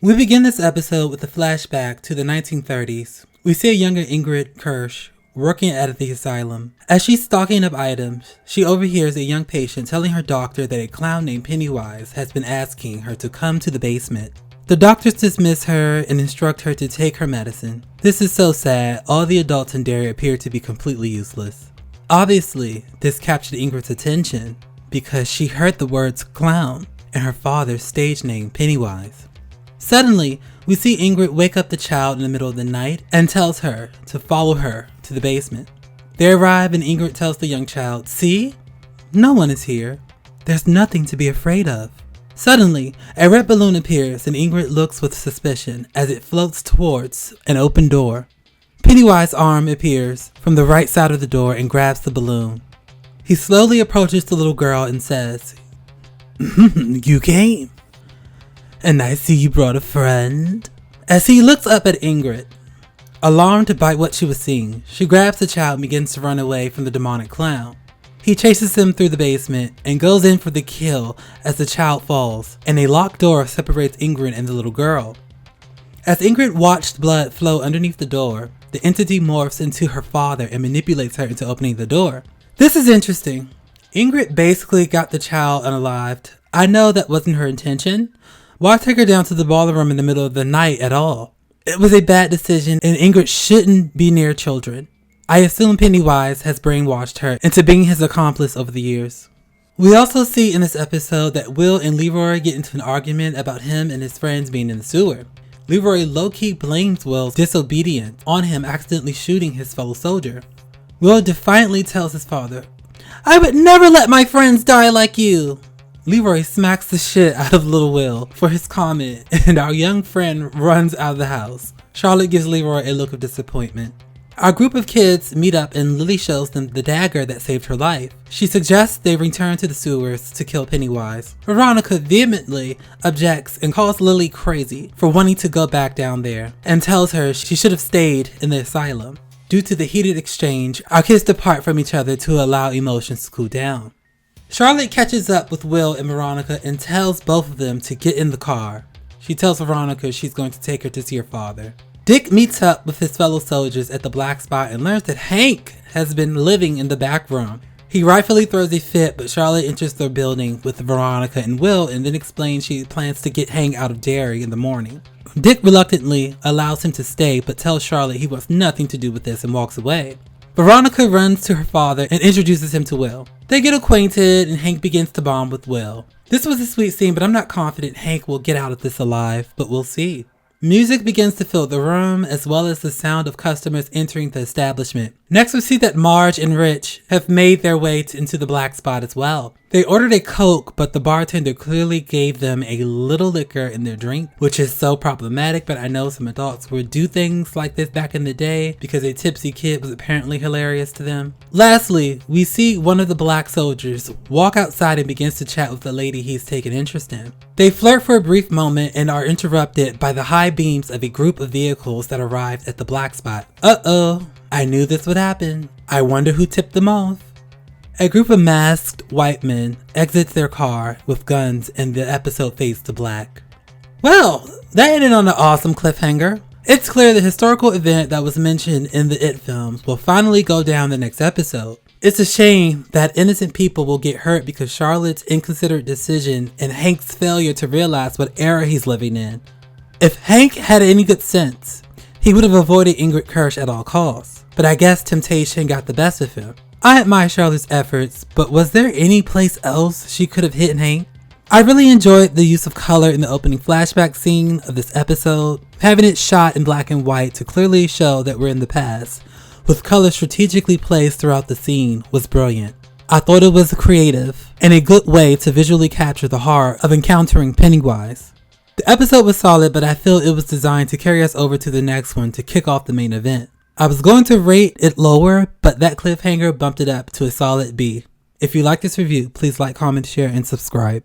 We begin this episode with a flashback to the 1930s. We see a younger Ingrid Kirsch working at the asylum. As she's stocking up items, she overhears a young patient telling her doctor that a clown named Pennywise has been asking her to come to the basement. The doctors dismiss her and instruct her to take her medicine. This is so sad. All the adults in Derry appear to be completely useless. Obviously, this captured Ingrid's attention because she heard the words clown and her father's stage name Pennywise. Suddenly, we see Ingrid wake up the child in the middle of the night and tells her to follow her to the basement. They arrive and Ingrid tells the young child, "See? No one is here. There's nothing to be afraid of." Suddenly, a red balloon appears and Ingrid looks with suspicion as it floats towards an open door. Pennywise's arm appears from the right side of the door and grabs the balloon. He slowly approaches the little girl and says, "You came. And I see you brought a friend." As he looks up at Ingrid, alarmed by what she was seeing, she grabs the child and begins to run away from the demonic clown. He chases him through the basement and goes in for the kill as the child falls, and a locked door separates Ingrid and the little girl. As Ingrid watched blood flow underneath the door, the entity morphs into her father and manipulates her into opening the door. This is interesting. Ingrid basically got the child unalived. I know that wasn't her intention. Why take her down to the ballroom in the middle of the night at all? It was a bad decision and Ingrid shouldn't be near children. I assume Pennywise has brainwashed her into being his accomplice over the years. We also see in this episode that Will and Leroy get into an argument about him and his friends being in the sewer. Leroy low-key blames Will's disobedience on him accidentally shooting his fellow soldier. Will defiantly tells his father, "I would never let my friends die like you." Leroy smacks the shit out of little Will for his comment, and our young friend runs out of the house. Charlotte gives Leroy a look of disappointment. Our group of kids meet up and Lily shows them the dagger that saved her life. She suggests they return to the sewers to kill Pennywise. Veronica vehemently objects and calls Lily crazy for wanting to go back down there and tells her she should have stayed in the asylum. Due to the heated exchange, our kids depart from each other to allow emotions to cool down. Charlotte catches up with Will and Veronica and tells both of them to get in the car. She tells Veronica she's going to take her to see her father. Dick meets up with his fellow soldiers at the black spot and learns that Hank has been living in the back room. He rightfully throws a fit, but Charlotte enters the building with Veronica and Will and then explains she plans to get Hank out of Derry in the morning. Dick reluctantly allows him to stay but tells Charlotte he wants nothing to do with this and walks away. Veronica runs to her father and introduces him to Will. They get acquainted and Hank begins to bond with Will. This was a sweet scene, but I'm not confident Hank will get out of this alive, but we'll see. Music begins to fill the room, as well as the sound of customers entering the establishment. Next, we see that Marge and Rich have made their way into the black spot as well. They ordered a Coke, but the bartender clearly gave them a little liquor in their drink, which is so problematic, but I know some adults would do things like this back in the day because a tipsy kid was apparently hilarious to them. Lastly, we see one of the black soldiers walk outside and begins to chat with the lady he's taken interest in. They flirt for a brief moment and are interrupted by the high beams of a group of vehicles that arrived at the black spot. Uh-oh, I knew this would happen. I wonder who tipped them off. A group of masked white men exits their car with guns and the episode fades to black. Well, that ended on an awesome cliffhanger. It's clear the historical event that was mentioned in the It films will finally go down the next episode. It's a shame that innocent people will get hurt because Charlotte's inconsiderate decision and Hank's failure to realize what era he's living in. If Hank had any good sense, he would have avoided Ingrid Kirsch at all costs. But I guess temptation got the best of him. I admire Charlotte's efforts, but was there any place else she could have hit Hank? I really enjoyed the use of color in the opening flashback scene of this episode. Having it shot in black and white to clearly show that we're in the past, with color strategically placed throughout the scene, was brilliant. I thought it was creative and a good way to visually capture the horror of encountering Pennywise. The episode was solid, but I feel it was designed to carry us over to the next one to kick off the main event. I was going to rate it lower, but that cliffhanger bumped it up to a solid B. If you like this review, please like, comment, share, and subscribe.